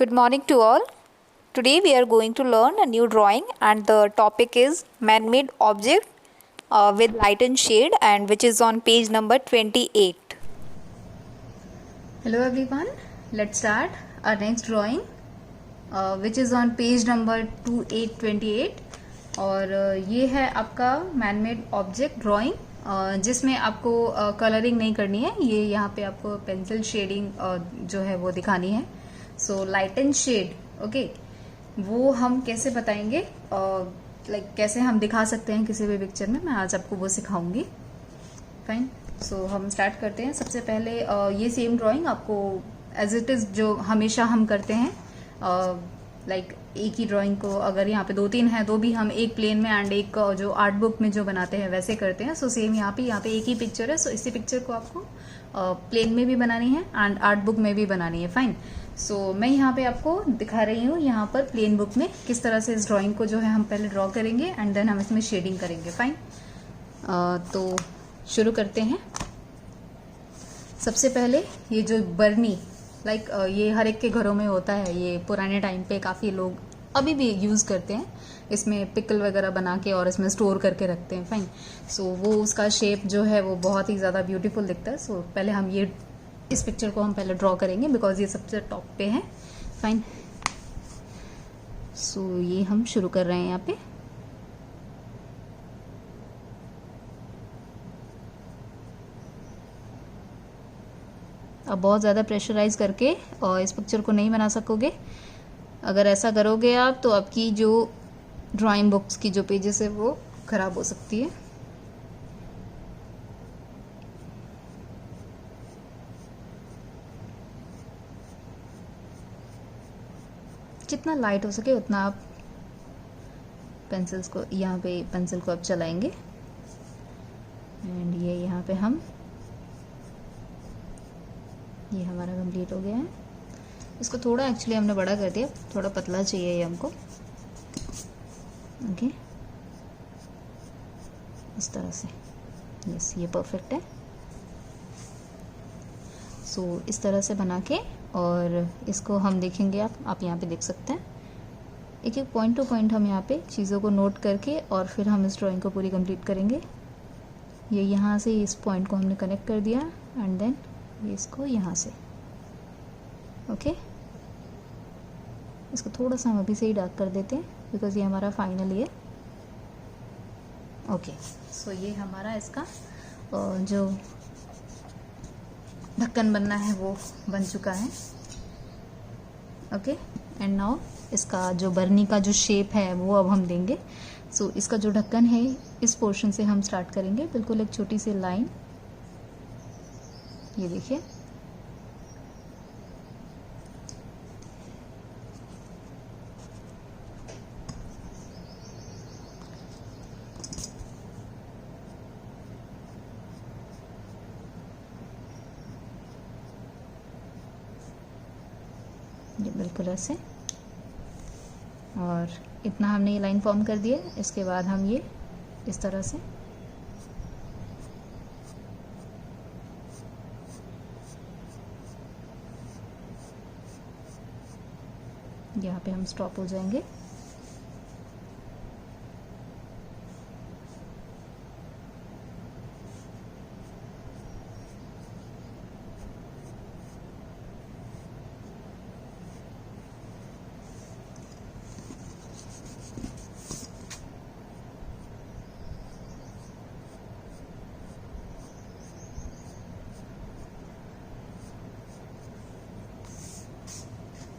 Good morning to all. Today we are going to learn a new drawing and the topic is man-made object with light and shade, and which is on page number 28. Hello everyone, let's start our next drawing which is on page number 2828 और ये है आपका man made object drawing जिसमें आपको colouring नहीं करनी है। ये यहाँ पे आपको पेंसिल शेडिंग जो है वो दिखानी है। So light and shade okay, वो हम कैसे बताएंगे, कैसे हम दिखा सकते हैं किसी भी पिक्चर में, मैं आज आपको वो सिखाऊंगी। फाइन, सो हम स्टार्ट करते हैं। सबसे पहले ये सेम ड्राइंग आपको एज इट इज जो हमेशा हम करते हैं, एक ही ड्राइंग को अगर यहाँ पे 2-3 है तो भी हम एक प्लेन में एंड एक जो आर्ट बुक में जो बनाते हैं वैसे करते हैं। सो सेम यहाँ पे एक ही पिक्चर है। सो इसी पिक्चर को आपको प्लेन में भी बनानी है एंड आर्ट बुक में भी बनानी है। फाइन, सो मैं यहाँ पे आपको दिखा रही हूँ यहाँ पर प्लेन बुक में किस तरह से इस ड्राइंग को जो है हम पहले ड्रॉ करेंगे एंड देन हम इसमें शेडिंग करेंगे। फाइन, तो शुरू करते हैं। सबसे पहले ये जो बर्नी ये हर एक के घरों में होता है, ये पुराने टाइम पे काफ़ी लोग अभी भी यूज़ करते हैं। इसमें पिकल वगैरह बना के और इसमें स्टोर करके रखते हैं। फाइन, सो वो उसका शेप जो है वो बहुत ही ज़्यादा ब्यूटीफुल दिखता है। सो पहले हम इस पिक्चर को हम पहले ड्रॉ करेंगे बिकॉज ये सबसे टॉप पे है। फाइन, सो ये हम शुरू कर रहे हैं यहाँ पे। अब बहुत ज़्यादा प्रेशराइज करके और इस पिक्चर को नहीं बना सकोगे। अगर ऐसा करोगे आप तो आपकी जो ड्राइंग बुक्स की जो पेजेस है वो ख़राब हो सकती है। जितना लाइट हो सके उतना आप पेंसिल्स को यहाँ पे पेंसिल को आप चलाएंगे एंड ये यहाँ पे ये हमारा कंप्लीट हो गया है। इसको थोड़ा एक्चुअली हमने बड़ा कर दिया, थोड़ा पतला चाहिए ये हमको। ओके, इस तरह से, यस ये परफेक्ट है। सो इस तरह से बना के और इसको हम देखेंगे। आप यहाँ पे देख सकते हैं एक एक पॉइंट टू पॉइंट हम यहाँ पे चीज़ों को नोट करके और फिर हम इस ड्राइंग को पूरी कंप्लीट करेंगे। ये यहाँ से इस पॉइंट को हमने कनेक्ट कर दिया एंड देन ये इसको यहाँ से। ओके, इसको थोड़ा सा हम अभी से ही डार्क कर देते हैं बिकॉज ये हमारा फाइनल है। ओके, सो ये हमारा इसका जो ढक्कन बनना है वो बन चुका है। ओके, एंड नाउ इसका जो बर्नी का जो शेप है वो अब हम देंगे। सो इसका जो ढक्कन है इस पोर्शन से हम स्टार्ट करेंगे। बिल्कुल एक छोटी सी लाइन, ये देखिए, ये बिल्कुल ऐसे, और इतना हमने ये लाइन फॉर्म कर दिया। इसके बाद हम ये इस तरह से यहाँ पे हम स्टॉप हो जाएंगे।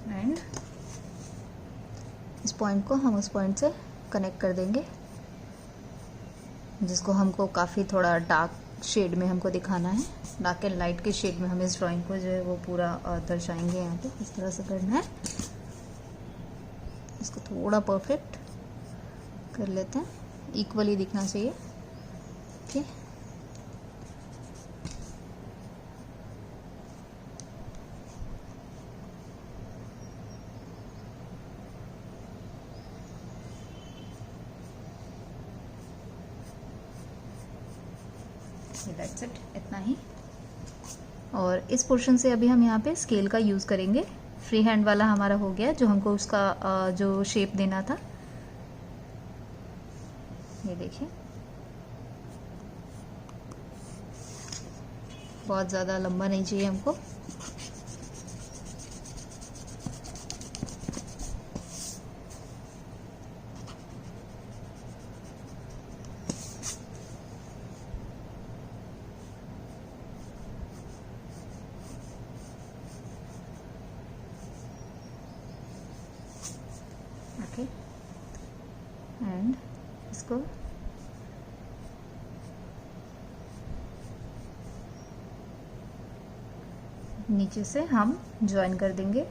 एंड इस पॉइंट को हम उस पॉइंट से कनेक्ट कर देंगे जिसको हमको काफ़ी थोड़ा डार्क शेड में हमको दिखाना है। डार्क एंड लाइट के शेड में हम इस ड्राइंग को जो है वो पूरा दर्शाएंगे। यहाँ पे इस तरह से करना है। इसको थोड़ा परफेक्ट कर लेते हैं, इक्वली दिखना चाहिए। ओके, दैट्स इट, इतना ही। और इस पोर्शन से अभी हम यहाँ पे स्केल का यूज़ करेंगे फ्री हैंड वाला हमारा हो गया, जो हमको उसका जो शेप देना था। ये देखिए, बहुत ज़्यादा लंबा नहीं चाहिए हमको। ओके, एंड इसको नीचे से हम ज्वाइन कर देंगे।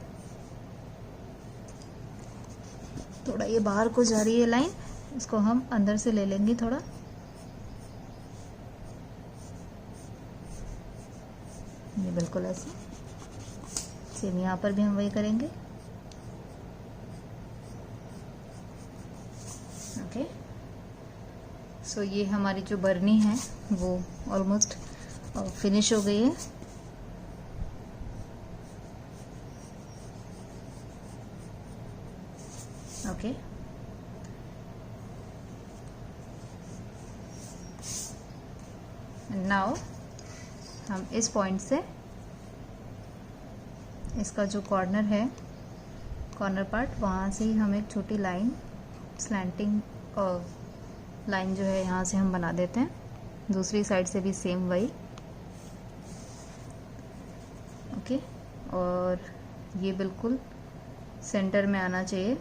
थोड़ा ये बाहर को जा रही है लाइन, इसको हम अंदर से ले लेंगे थोड़ा। ये बिल्कुल ऐसे, सेम यहाँ पर भी हम वही करेंगे। ओके, सो ये हमारी जो बरनी है वो ऑलमोस्ट फिनिश हो गई है। ओके, नाउ हम इस पॉइंट से इसका जो कॉर्नर है, कॉर्नर पार्ट, वहाँ से ही हम एक छोटी लाइन, स्लैंटिंग लाइन जो है यहाँ से हम बना देते हैं। दूसरी साइड से भी सेम वही। ओके, और ये बिल्कुल सेंटर में आना चाहिए।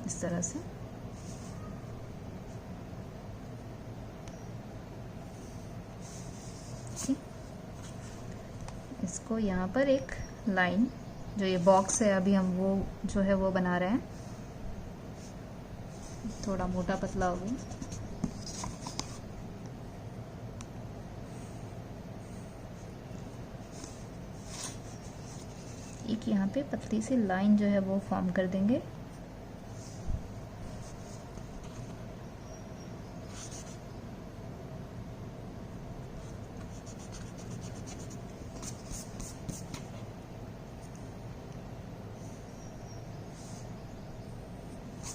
इस तरह से। इसको यहाँ पर एक लाइन, जो ये बॉक्स है अभी हम वो जो है वो बना रहे हैं, थोड़ा मोटा पतला हो गया। एक यहाँ पे पतली सी लाइन जो है वो फॉर्म कर देंगे।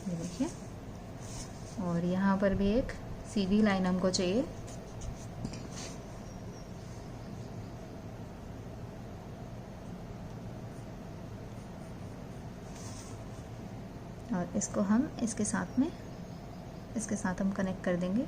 ये देखिए, और यहाँ पर भी एक सीधी लाइन हमको चाहिए। और इसको हम इसके साथ में, इसके साथ हम कनेक्ट कर देंगे।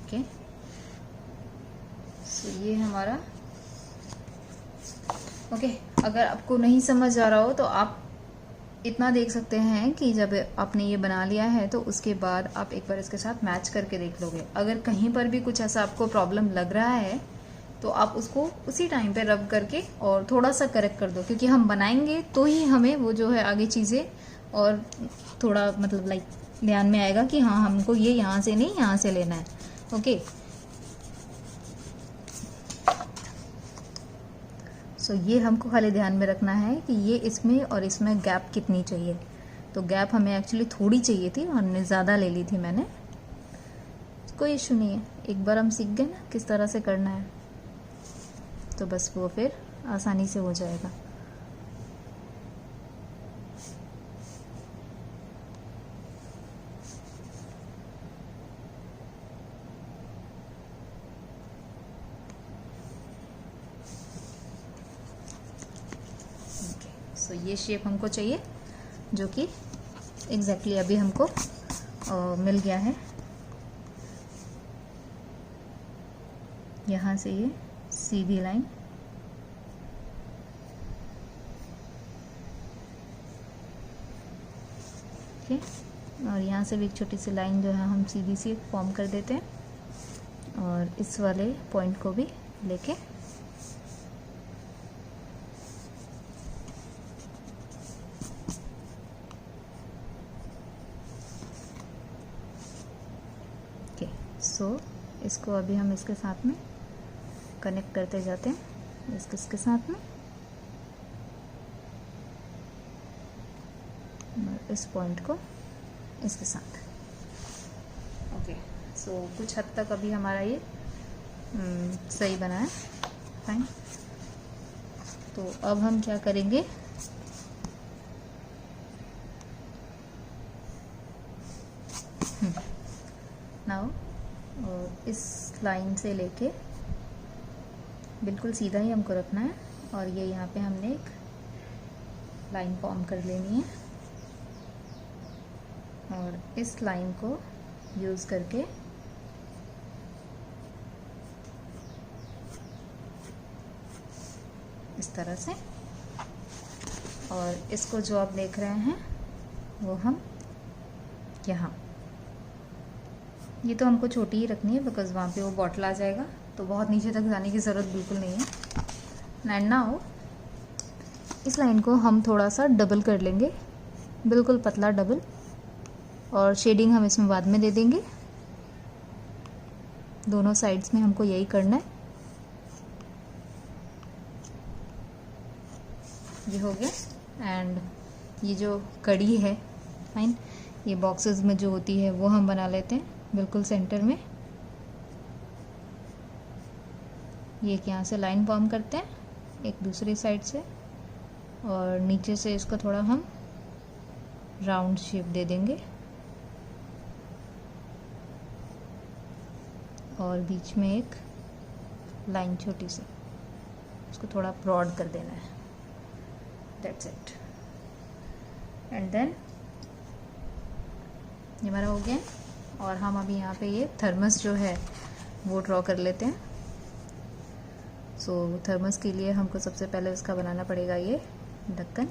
ओके, सो ये हमारा ओके। अगर आपको नहीं समझ आ रहा हो तो आप इतना देख सकते हैं कि जब आपने ये बना लिया है तो उसके बाद आप एक बार इसके साथ मैच करके देख लोगे। अगर कहीं पर भी कुछ ऐसा आपको प्रॉब्लम लग रहा है तो आप उसको उसी टाइम पे रब करके और थोड़ा सा करेक्ट कर दो, क्योंकि हम बनाएंगे तो ही हमें वो जो है आगे चीज़ें और थोड़ा मतलब लाइक ध्यान में आएगा कि हाँ हमको ये यहाँ से नहीं यहाँ से लेना है। ओके, सो ये हमको खाली ध्यान में रखना है कि ये इसमें और इसमें गैप कितनी चाहिए। तो गैप हमें एक्चुअली थोड़ी चाहिए थी, हमने ज़्यादा ले ली थी मैंने। कोई इशू नहीं है, एक बार हम सीख गए ना किस तरह से करना है, तो बस वो फिर आसानी से हो जाएगा। सो ये शेप हमको चाहिए, जो कि एग्जैक्टली अभी हमको मिल गया है। यहाँ से ये सीधी लाइन ओके, और यहाँ से भी एक छोटी सी लाइन जो है हम सीधी सी फॉर्म कर देते हैं और इस वाले पॉइंट को भी लेके ओके। सो इसको अभी हम इसके साथ में कनेक्ट करते जाते हैं, इसके साथ में, और इस पॉइंट को इसके साथ। ओके, सो कुछ हद तक अभी हमारा ये सही बना है, फाइन। तो अब हम क्या करेंगे, नाउ इस लाइन से लेके बिल्कुल सीधा ही हमको रखना है और ये यहाँ पे हमने एक लाइन फॉर्म कर लेनी है और इस लाइन को यूज़ करके इस तरह से, और इसको जो आप देख रहे हैं वो हम यहाँ, ये तो हमको छोटी ही रखनी है बिकॉज वहाँ पे वो बॉटल आ जाएगा, तो बहुत नीचे तक जाने की ज़रूरत बिल्कुल नहीं है। एंड नाउ इस लाइन को हम थोड़ा सा डबल कर लेंगे, बिल्कुल पतला डबल, और शेडिंग हम इसमें बाद में दे देंगे। दोनों साइड्स में हमको यही करना है। ये हो गया। एंड ये जो कड़ी है, फाइन, ये बॉक्सेस में जो होती है वो हम बना लेते हैं बिल्कुल सेंटर में। ये एक यहाँ से लाइन फॉर्म करते हैं एक दूसरी साइड से, और नीचे से इसको थोड़ा हम राउंड शेप दे देंगे और बीच में एक लाइन छोटी सी, उसको थोड़ा ब्रॉड कर देना है। That's it. एंड देन ये हमारा हो गया। और हम अभी यहाँ पे ये थर्मस जो है वो ड्रॉ कर लेते हैं। सो थर्मस के लिए हमको सबसे पहले इसका बनाना पड़ेगा ये ढक्कन।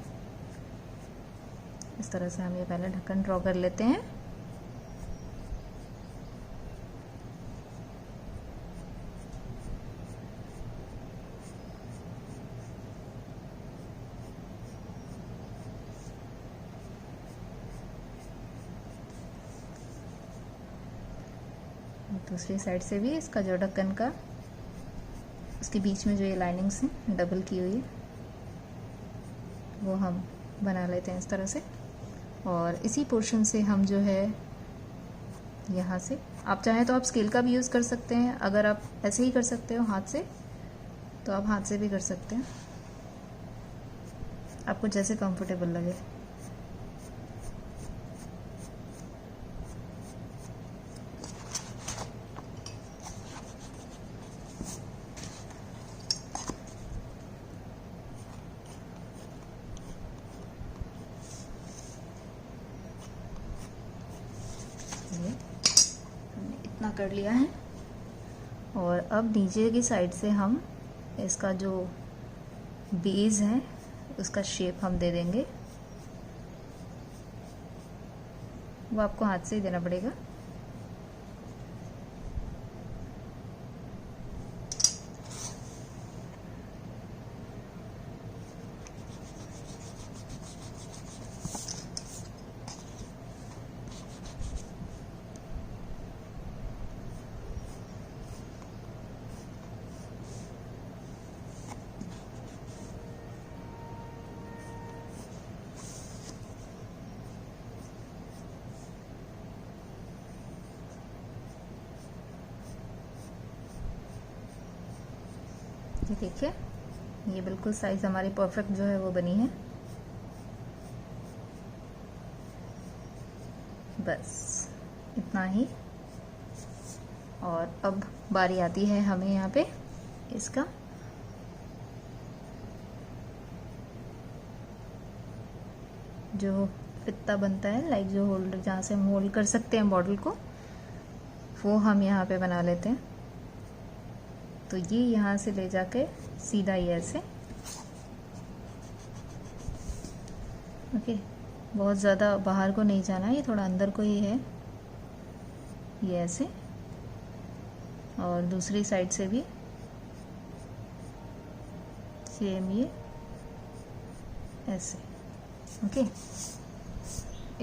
इस तरह से हम ये पहले ढक्कन ड्रॉ कर लेते हैं। दूसरी साइड से भी इसका जो ढक्कन का, उसके बीच में जो ये लाइनिंग्स हैं डबल की हुई है, वो हम बना लेते हैं इस तरह से। और इसी पोर्शन से हम जो है यहाँ से, आप चाहें तो आप स्केल का भी यूज़ कर सकते हैं। अगर आप ऐसे ही कर सकते हो हाथ से, तो आप हाथ से भी कर सकते हैं, आपको जैसे कंफर्टेबल लगे। हमने इतना कर लिया है। और अब नीचे की साइड से हम इसका जो बेस है उसका शेप हम दे देंगे। वो आपको हाथ से ही देना पड़ेगा। ये देखिए, ये बिल्कुल साइज हमारी परफेक्ट जो है वो बनी है। बस इतना ही। और अब बारी आती है हमें यहाँ पे इसका जो फित्ता बनता है, लाइक जो होल्डर जहाँ से हम होल्ड कर सकते हैं बॉटल को, वो हम यहाँ पे बना लेते हैं। तो ये यहाँ से ले जाके सीधा ये ऐसे, ओके, बहुत ज़्यादा बाहर को नहीं जाना है, ये थोड़ा अंदर को ही है, ये ऐसे। और दूसरी साइड से भी सेम ये ऐसे। ओके,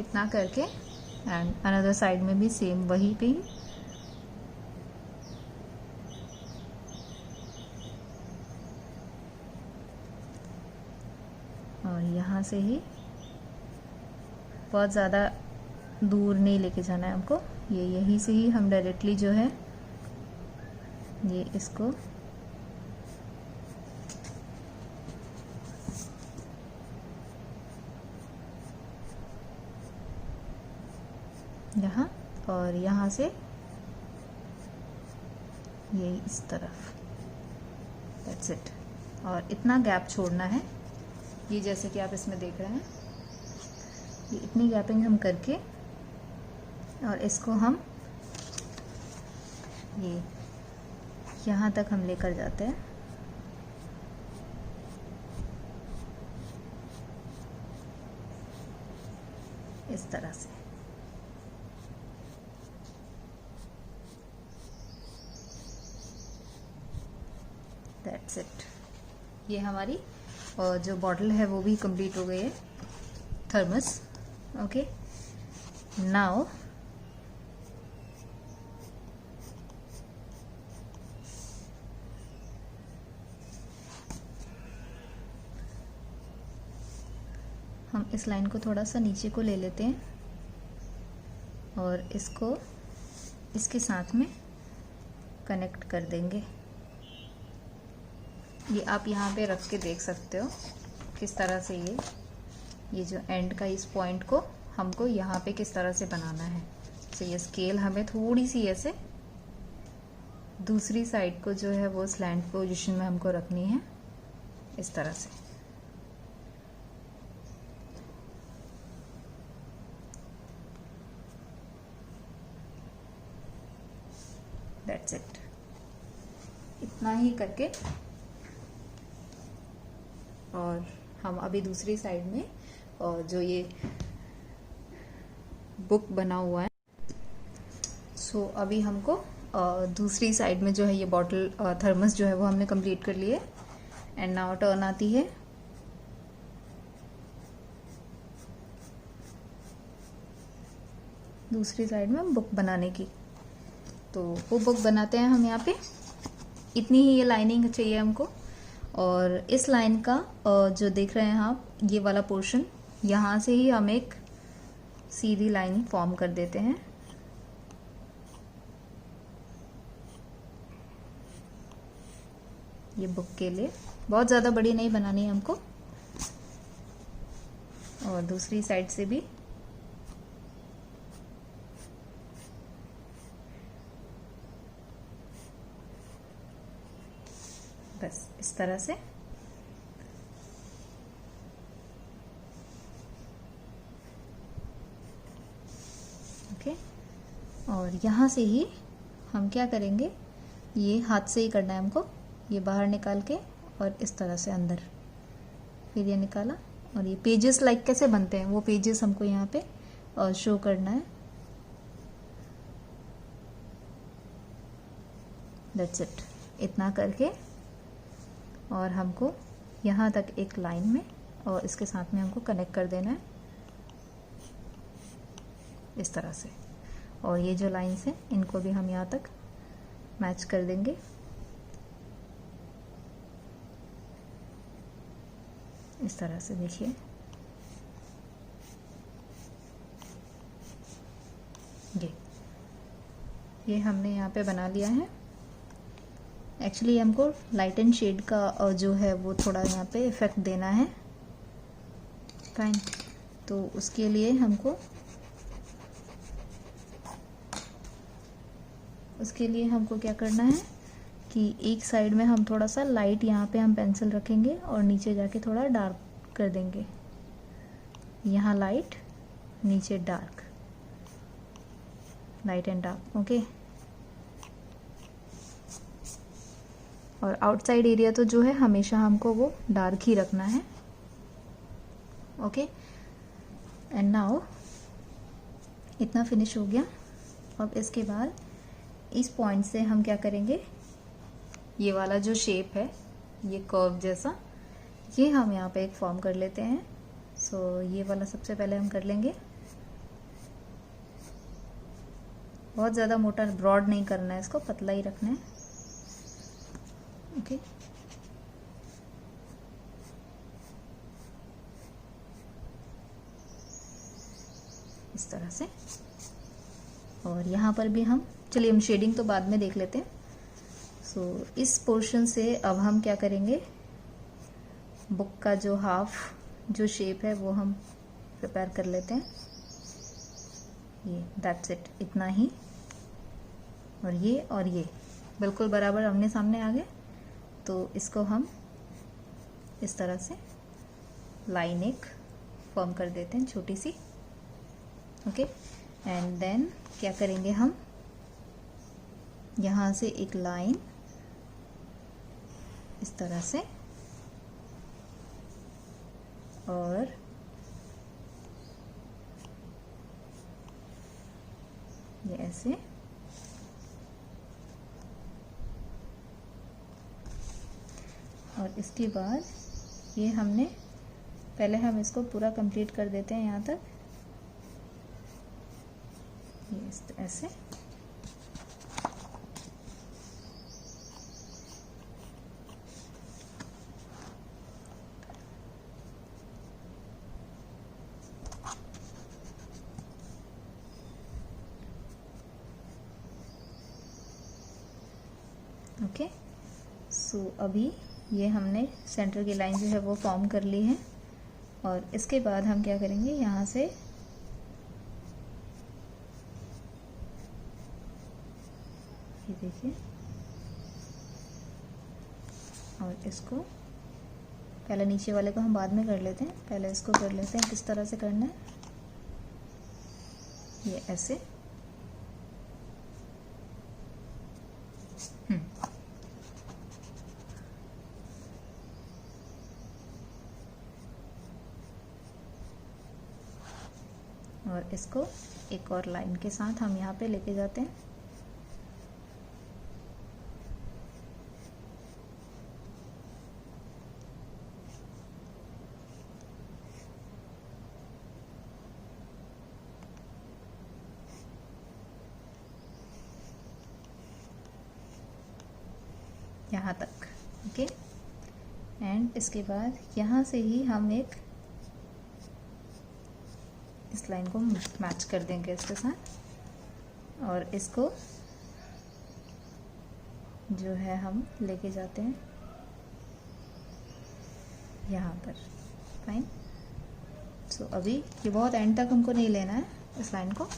इतना करके एंड अनदर साइड में भी सेम वही पे ही। और यहाँ से ही बहुत ज़्यादा दूर नहीं लेके जाना है हमको, ये यहीं से ही हम डायरेक्टली जो है ये इसको यहाँ और यहाँ से ये इस तरफ। That's it. और इतना गैप छोड़ना है, ये जैसे कि आप इसमें देख रहे हैं, ये इतनी गैपिंग हम करके और इसको हम ये यहाँ तक हम लेकर जाते हैं। इस तरह से। That's it. ये हमारी जो बॉटल है वो भी कंप्लीट हो गई है, थर्मस। ओके, नाउ हम इस लाइन को थोड़ा सा नीचे को ले लेते हैं और इसको इसके साथ में कनेक्ट कर देंगे। ये आप यहाँ पे रख के देख सकते हो किस तरह से ये जो एंड का इस पॉइंट को हमको यहाँ पे किस तरह से बनाना है। तो ये स्केल हमें थोड़ी सी ऐसे दूसरी साइड को जो है वो स्लैंट पोजीशन में हमको रखनी है, इस तरह से। That's it. इतना ही करके और हम अभी दूसरी साइड में जो ये बुक बना हुआ है, सो अभी हमको दूसरी साइड में जो है ये बॉटल थर्मस जो है वो हमने कंप्लीट कर लिए। एंड नाउ टर्न आती है दूसरी साइड में बुक बनाने की। तो वो बुक बनाते हैं हम यहाँ पे। इतनी ही ये लाइनिंग चाहिए हमको। और इस लाइन का जो देख रहे हैं आप, ये वाला पोर्शन, यहाँ से ही हम एक सीधी लाइन फॉर्म कर देते हैं। ये बुक के लिए बहुत ज़्यादा बड़ी नहीं बनानी है हमको। और दूसरी साइड से भी बस इस तरह से। ओके, और यहाँ से ही हम क्या करेंगे, ये हाथ से ही करना है हमको। ये बाहर निकाल के और इस तरह से अंदर, फिर ये निकाला। और ये पेजेस लाइक कैसे बनते हैं वो पेजेस हमको यहाँ पे शो करना है। That's it. इतना करके और हमको यहाँ तक एक लाइन में और इसके साथ में हमको कनेक्ट कर देना है इस तरह से। और ये जो लाइन्स हैं इनको भी हम यहाँ तक मैच कर देंगे इस तरह से। देखिए ये हमने यहाँ पे बना लिया है। एक्चुअली हमको लाइट एंड शेड का जो है वो थोड़ा यहाँ पे इफेक्ट देना है। फाइन, तो उसके लिए हमको क्या करना है कि एक साइड में हम थोड़ा सा लाइट यहाँ पे हम पेंसिल रखेंगे और नीचे जाके थोड़ा डार्क कर देंगे। यहाँ लाइट, नीचे dark, light and dark. Okay, और आउटसाइड एरिया तो जो है हमेशा हमको वो डार्क ही रखना है। ओके, एंड नाउ इतना फिनिश हो गया। अब इसके बाद इस पॉइंट से हम क्या करेंगे, ये वाला जो शेप है, ये कर्व जैसा, ये हम यहाँ पे एक फॉर्म कर लेते हैं। सो ये वाला सबसे पहले हम कर लेंगे। बहुत ज़्यादा मोटा ब्रॉड नहीं करना है, इसको पतला ही रखना है। ओके, इस तरह से। और यहाँ पर भी हम, चलिए हम शेडिंग तो बाद में देख लेते हैं। सो इस पोर्शन से अब हम क्या करेंगे, बुक का जो हाफ जो शेप है वो हम प्रिपेयर कर लेते हैं। ये दैट्स इट, इतना ही। और ये बिल्कुल बराबर आमने सामने आ गए। तो इसको हम इस तरह से लाइन एक फॉर्म कर देते हैं, छोटी सी। ओके, एंड देन क्या करेंगे, हम यहाँ से एक लाइन इस तरह से, और ये ऐसे, और इसके बाद ये हमने पहले हम इसको पूरा कंप्लीट कर देते हैं यहाँ तक, ये ऐसे। ओके, सो अभी ये हमने सेंटर की लाइन जो है वो फॉर्म कर ली है। और इसके बाद हम क्या करेंगे, यहाँ से ये देखिए, और इसको पहले नीचे वाले को हम बाद में कर लेते हैं, पहले इसको कर लेते हैं। किस तरह से करना है, ये ऐसे। और इसको एक और लाइन के साथ हम यहाँ पे लेके जाते हैं। यहाँ तक। ओके, एंड इसके बाद यहाँ से ही हम एक इस लाइन को मैच कर देंगे इसके साथ, और इसको जो है हम लेके जाते हैं यहाँ पर। फाइन। सो अभी ये बहुत एंड तक हमको नहीं लेना है इस लाइन को।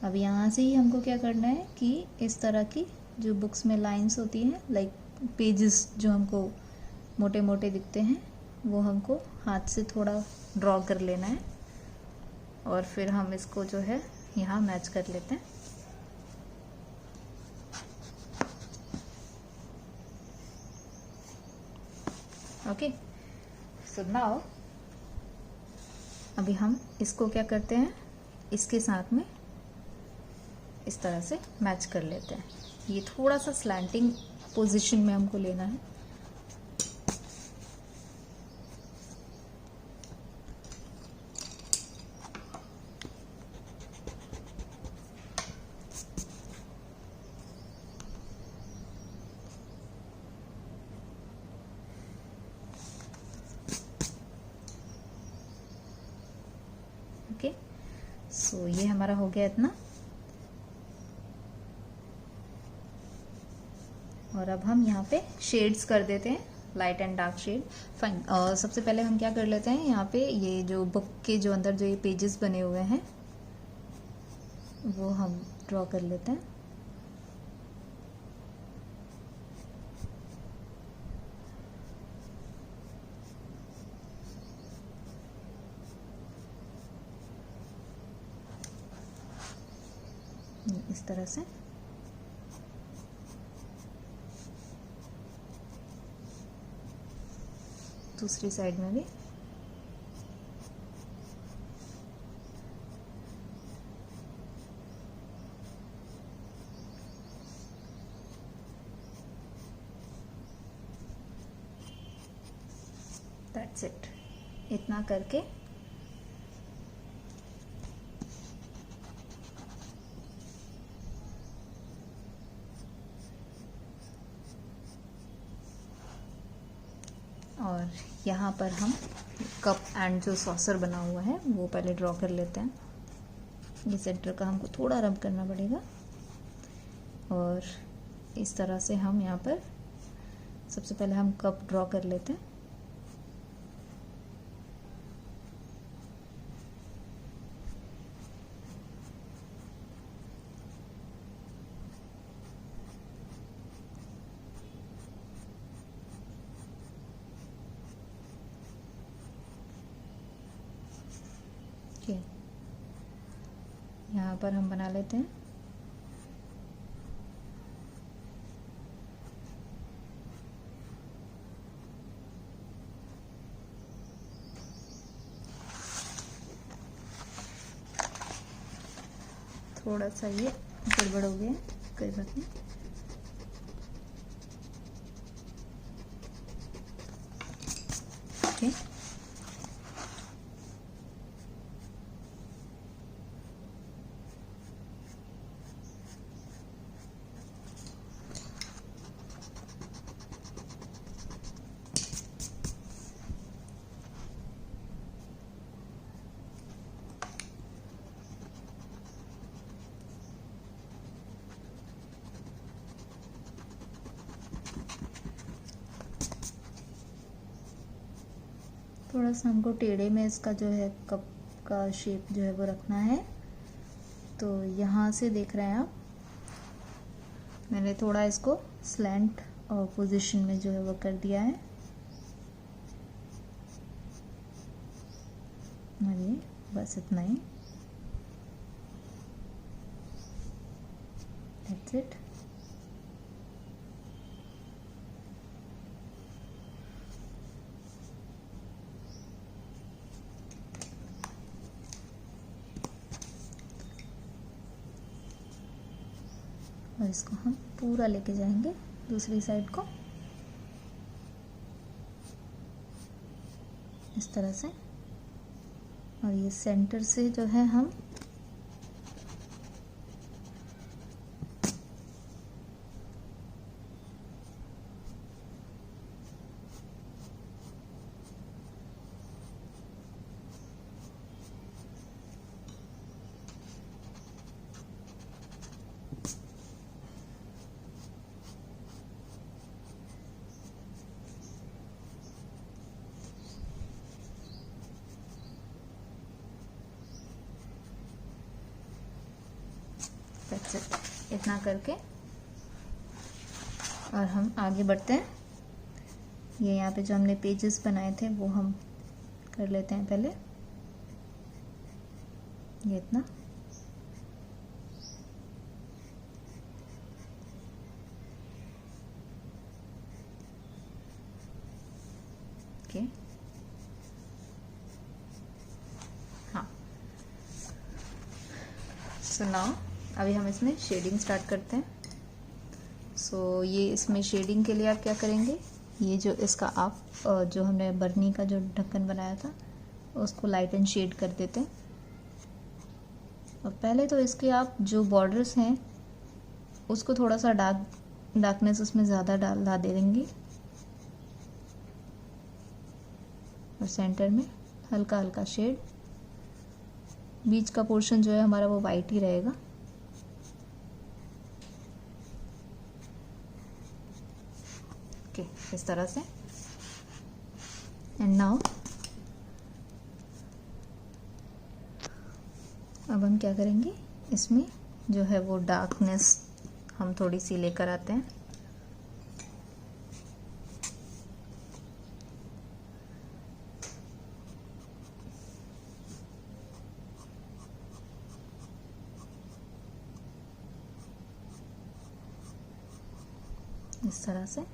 अब यहाँ से ही हमको क्या करना है कि इस तरह की जो बुक्स में लाइंस होती हैं, लाइक पेजेस जो हमको मोटे मोटे दिखते हैं, वो हमको हाथ से थोड़ा ड्रॉ कर लेना है, और फिर हम इसको जो है यहाँ मैच कर लेते हैं। ओके, सो नाउ अभी हम इसको क्या करते हैं, इसके साथ में इस तरह से मैच कर लेते हैं। ये थोड़ा सा स्लैंटिंग पोजीशन में हमको लेना है। ओके, सो ये हमारा हो गया इतना। और अब हम यहाँ पे शेड्स कर देते हैं, light and dark shade. Fine. सबसे पहले हम क्या कर लेते हैं, यहाँ पे ये जो बुक के जो अंदर जो ये पेजेस बने हुए हैं वो हम ड्रॉ कर लेते हैं। इस तरह से। दूसरी साइड में भी। That's it. इतना करके और यहाँ पर हम कप एंड जो सॉसर बना हुआ है वो पहले ड्रॉ कर लेते हैं। ये सेंटर का हमको थोड़ा रब करना पड़ेगा और इस तरह से हम यहाँ पर सबसे पहले हम कप ड्रॉ कर लेते हैं। यहाँ पर हम बना लेते हैं थोड़ा सा ये गड़बड़ हो गया, कोई बात नहीं। ओके, थोड़ा सा हमको टेढ़े में इसका जो है कप का शेप जो है वो रखना है। तो यहाँ से देख रहे हैं आप, मैंने थोड़ा इसको स्लैंट पोजीशन में जो है वो कर दिया है। और ये बस इतना ही, दैट्स इट। और इसको हम पूरा लेके जाएंगे दूसरी साइड को इस तरह से। और ये सेंटर से जो है हम दैट्स इट, इतना करके और हम आगे बढ़ते हैं। ये यहाँ पे जो हमने पेजेस बनाए थे वो हम कर लेते हैं पहले। ये इतना, ओके। हाँ, सो नाउ अभी हम इसमें शेडिंग स्टार्ट करते हैं। सो ये इसमें शेडिंग के लिए आप क्या करेंगे, ये जो इसका आप जो हमने बर्नी का जो ढक्कन बनाया था उसको लाइट एंड शेड कर देते हैं। और पहले तो इसके आप जो बॉर्डर्स हैं उसको थोड़ा सा डार्कनेस उसमें ज़्यादा ला दे देंगे और सेंटर में हल्का हल्का शेड। बीच का पोर्शन जो है हमारा वो वाइट ही रहेगा। ओके, इस तरह से। एंड नाउ अब हम क्या करेंगे, इसमें जो है वो डार्कनेस हम थोड़ी सी लेकर आते हैं। इस तरह से।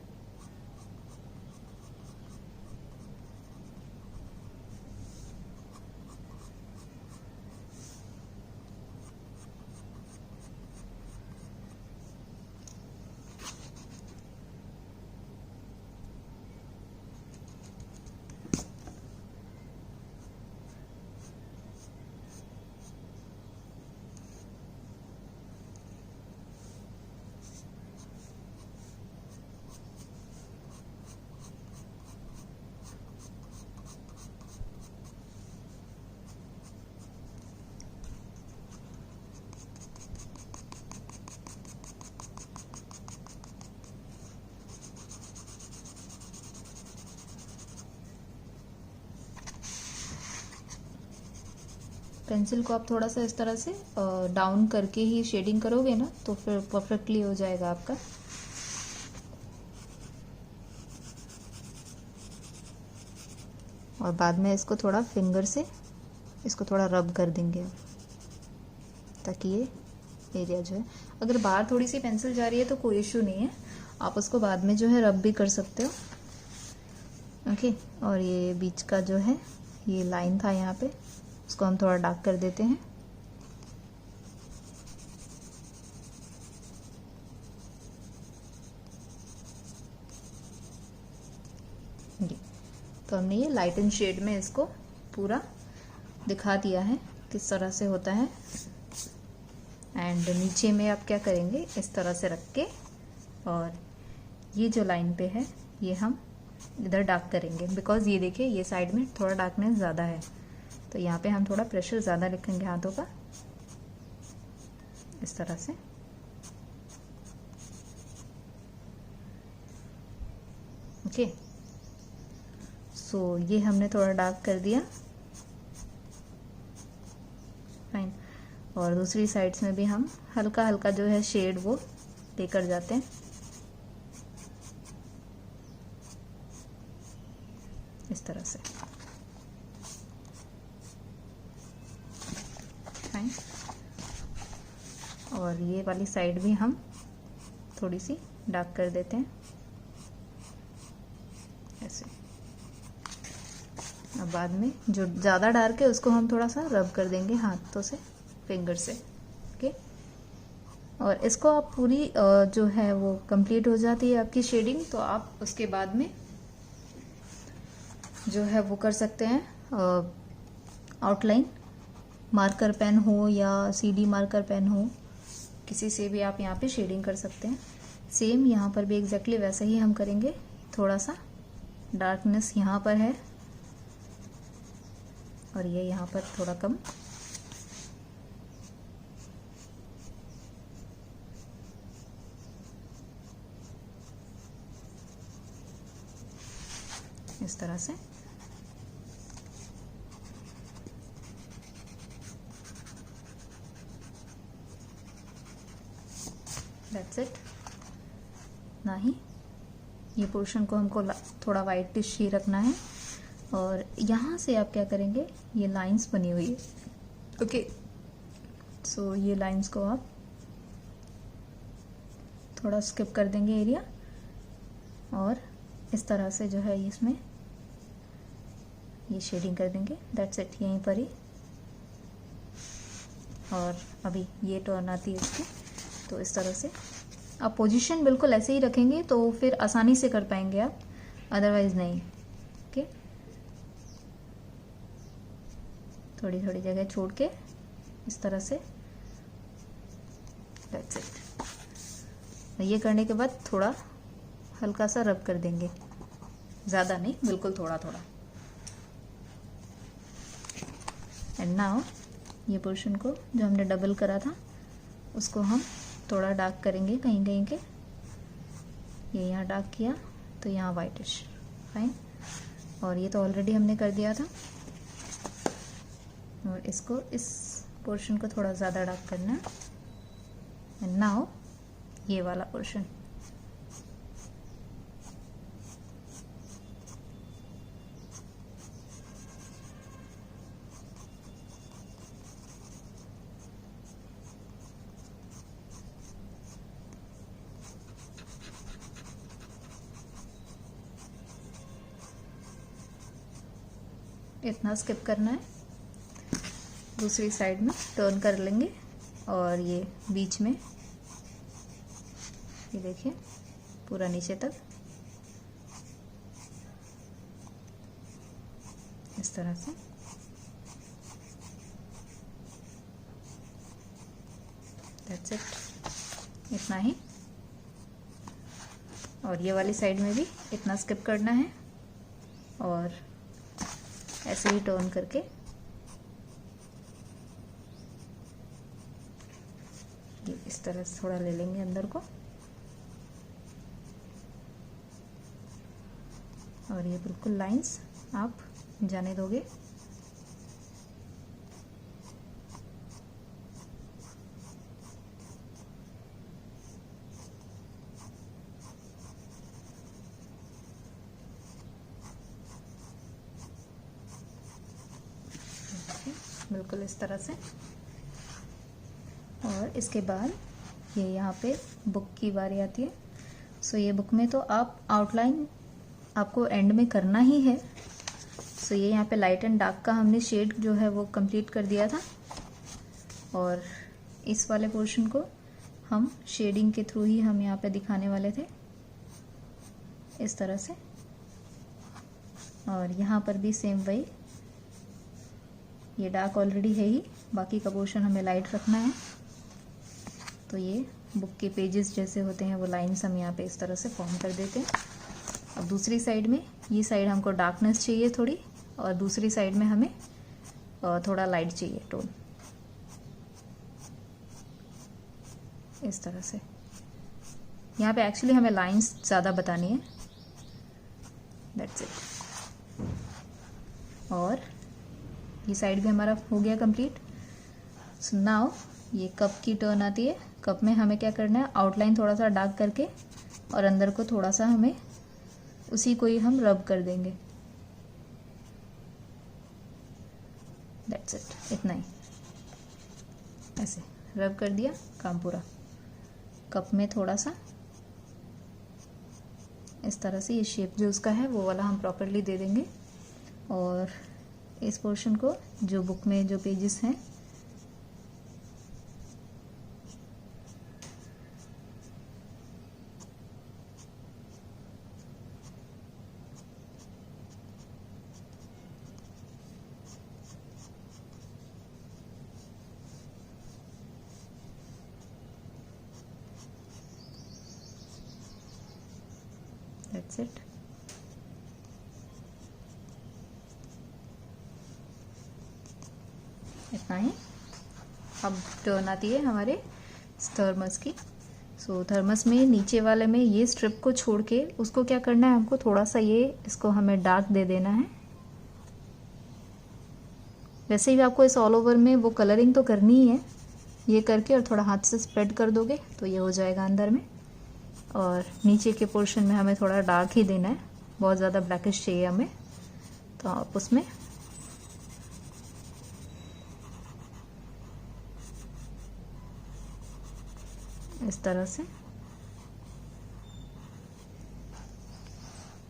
पेंसिल को आप थोड़ा सा इस तरह से डाउन करके ही शेडिंग करोगे ना तो फिर परफेक्टली हो जाएगा आपका। और बाद में इसको थोड़ा फिंगर से इसको थोड़ा रब कर देंगे ताकि ये एरिया जो है, अगर बाहर थोड़ी सी पेंसिल जा रही है तो कोई इशू नहीं है, आप उसको बाद में जो है रब भी कर सकते हो। ओके, और ये बीच का जो है ये लाइन था यहाँ पे, उसको हम थोड़ा डार्क कर देते हैं। ये तो हमने ये लाइट एंड शेड में इसको पूरा दिखा दिया है किस तरह से होता है। एंड नीचे में आप क्या करेंगे, इस तरह से रख के, और ये जो लाइन पे है ये हम इधर डार्क करेंगे, बिकॉज ये देखिए ये साइड में थोड़ा डार्कनेस ज़्यादा है, तो यहाँ पे हम थोड़ा प्रेशर ज़्यादा रखेंगे हाथों का, इस तरह से। ओके, सो ये हमने थोड़ा डार्क कर दिया, फाइन। और दूसरी साइड्स में भी हम हल्का हल्का जो है शेड वो लेकर जाते हैं, इस तरह से, फाइन। और ये वाली साइड भी हम थोड़ी सी डार्क कर देते हैं ऐसे। अब बाद में जो ज़्यादा डार्क है उसको हम थोड़ा सा रब कर देंगे हाथों से, फिंगर से। ओके, और इसको आप पूरी जो है वो कंप्लीट हो जाती है आपकी शेडिंग, तो आप उसके बाद में जो है वो कर सकते हैं आउटलाइन। मार्कर पेन हो या CD मार्कर पेन हो, किसी से भी आप यहाँ पे शेडिंग कर सकते हैं। सेम यहाँ पर भी एग्जैक्टली वैसा ही हम करेंगे। थोड़ा सा डार्कनेस यहाँ पर है और ये यहाँ पर थोड़ा कम। इस तरह से। That's it. ना ही ये पोर्शन को हमको थोड़ा वाइटिश ही रखना है, और यहाँ से आप क्या करेंगे, ये लाइंस बनी हुई है। ओके, सो ये लाइंस को आप थोड़ा स्किप कर देंगे एरिया, और इस तरह से जो है इसमें ये शेडिंग कर देंगे। दैट्स इट, यहीं पर ही। और अभी ये टर्न आती है इसकी, तो इस तरह से आप पोजीशन बिल्कुल ऐसे ही रखेंगे तो फिर आसानी से कर पाएंगे आप, अदरवाइज नहीं। ओके, थोड़ी थोड़ी जगह छोड़ के इस तरह से। That's it. ये करने के बाद थोड़ा हल्का सा रब कर देंगे, ज़्यादा नहीं, बिल्कुल थोड़ा थोड़ा। एंड नाउ ये पोर्शन को जो हमने डबल करा था उसको हम थोड़ा डार्क करेंगे कहीं कहीं के। ये यहाँ डार्क किया तो यहाँ वाइटिश, फाइन। और ये तो ऑलरेडी हमने कर दिया था, और इसको इस पोर्शन को थोड़ा ज़्यादा डार्क करना है। एंड नाउ ये वाला पोर्शन, इतना स्किप करना है। दूसरी साइड में टर्न कर लेंगे, और ये बीच में ये देखिए पूरा नीचे तक इस तरह से। दैट्स इट, इतना ही। और ये वाली साइड में भी इतना स्किप करना है, और ऐसे ही टर्न करके ये इस तरह से थोड़ा ले लेंगे अंदर को, और ये बिल्कुल लाइंस आप जाने दोगे। बिल्कुल इस तरह से। और इसके बाद ये यहाँ पे बुक की बारी आती है। सो ये बुक में तो आप आउटलाइन आपको एंड में करना ही है। सो ये यहाँ पे लाइट एंड डार्क का हमने शेड जो है वो कंप्लीट कर दिया था, और इस वाले पोर्शन को हम शेडिंग के थ्रू ही हम यहाँ पे दिखाने वाले थे, इस तरह से। और यहाँ पर भी सेम वही, ये डार्क ऑलरेडी है ही, बाकी का पोर्शन हमें लाइट रखना है। तो ये बुक के पेजेस जैसे होते हैं वो लाइंस हम यहाँ पे इस तरह से फॉर्म कर देते हैं। अब दूसरी साइड में, ये साइड हमको डार्कनेस चाहिए थोड़ी, और दूसरी साइड में हमें थोड़ा लाइट चाहिए टोन, इस तरह से। यहाँ पे एक्चुअली हमें लाइंस ज़्यादा बतानी है, दैट्स इट। और ये साइड भी हमारा हो गया कंप्लीट। सो नाउ ये कप की टर्न आती है। कप में हमें क्या करना है, आउटलाइन थोड़ा सा डार्क करके और अंदर को थोड़ा सा हमें उसी को ही हम रब कर देंगे, दैट्स इट, इतना ही। ऐसे रब कर दिया, काम पूरा। कप में थोड़ा सा इस तरह से ये शेप जो उसका है वो वाला हम प्रॉपरली दे देंगे। और इस पोर्शन को जो बुक में जो पेजेस हैं दैट्स इट। इतना ही। अब टर्न आती है हमारे थर्मस की। सो थर्मस में नीचे वाले में ये स्ट्रिप को छोड़ के उसको क्या करना है, हमको थोड़ा सा ये इसको हमें डार्क दे देना है। वैसे भी आपको इस ऑल ओवर में वो कलरिंग तो करनी ही है, ये करके और थोड़ा हाथ से स्प्रेड कर दोगे तो ये हो जाएगा अंदर में। और नीचे के पोर्शन में हमें थोड़ा डार्क ही देना है, बहुत ज़्यादा ब्लैकिश चाहिए हमें, तो आप उसमें इस तरह से,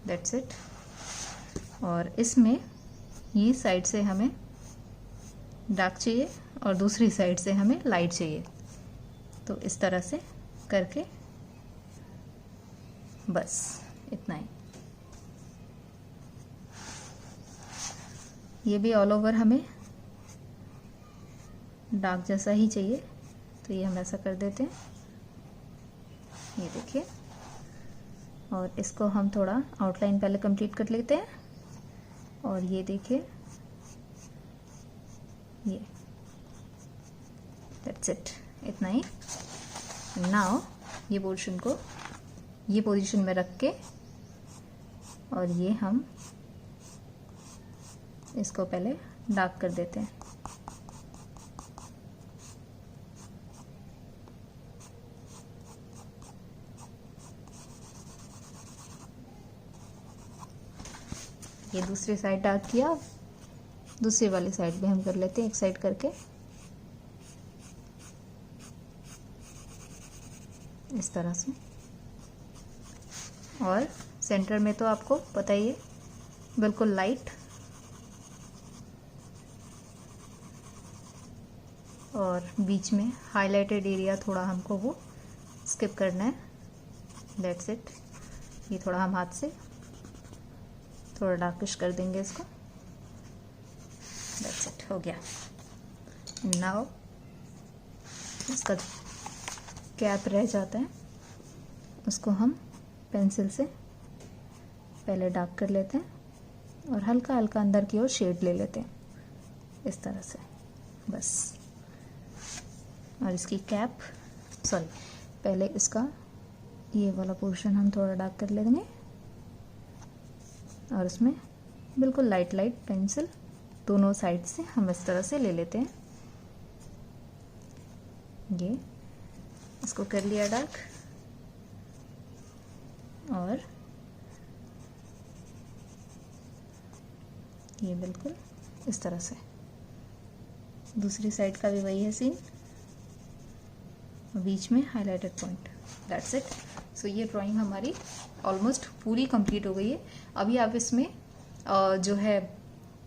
दैट्स इट। और इसमें ये साइड से हमें डार्क चाहिए और दूसरी साइड से हमें लाइट चाहिए, तो इस तरह से करके बस इतना ही। ये भी ऑल ओवर हमें डार्क जैसा ही चाहिए, तो ये हम ऐसा कर देते हैं, ये देखिए। और इसको हम थोड़ा आउटलाइन पहले कंप्लीट कर लेते हैं। और ये देखिए, ये दैट्स इट, इतना ही। नाउ ये पोर्शन को ये पोजीशन में रख के और ये हम इसको पहले डार्क कर देते हैं। ये दूसरी साइड डार्क किया, दूसरी वाली साइड भी हम कर लेते हैं एक साइड करके, इस तरह से। और सेंटर में तो आपको पता ही है, बिल्कुल लाइट, और बीच में हाईलाइटेड एरिया थोड़ा हमको वो स्किप करना है, दैट्स इट। ये थोड़ा हम हाथ से थोड़ा डार्किश कर देंगे इसको, दैट्स इट, हो गया। नाउ इसका कैप रह जाता है, उसको हम पेंसिल से पहले डार्क कर लेते हैं और हल्का हल्का अंदर की ओर शेड ले लेते हैं, इस तरह से, बस। और इसकी कैप, सॉरी, पहले इसका ये वाला पोर्शन हम थोड़ा डार्क कर लेंगे और उसमें बिल्कुल लाइट लाइट पेंसिल दोनों साइड से हम इस तरह से ले लेते हैं। ये इसको कर लिया डार्क, और ये बिल्कुल इस तरह से, दूसरी साइड का भी वही है सीन, बीच में हाईलाइटेड पॉइंट, दैट्स इट। सो ये ड्राइंग हमारी ऑलमोस्ट पूरी कंप्लीट हो गई है। अभी आप इसमें जो है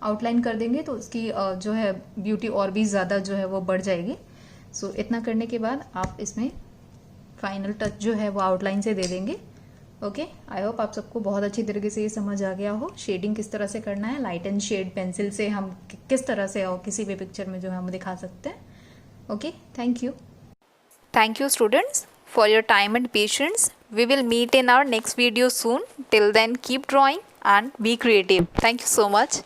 आउटलाइन कर देंगे तो उसकी जो है ब्यूटी और भी ज़्यादा जो है वो बढ़ जाएगी। सो इतना करने के बाद आप इसमें फाइनल टच जो है वो आउटलाइन से दे देंगे। ओके, आई होप आप सबको बहुत अच्छी तरीके से ये समझ आ गया हो शेडिंग किस तरह से करना है, लाइट एंड शेड पेंसिल से हम किस तरह से और किसी भी पिक्चर में जो है हम दिखा सकते हैं। Okay, thank you. Thank you students for your time and patience. We will meet in our next video soon. Till then, keep drawing and be creative. Thank you so much.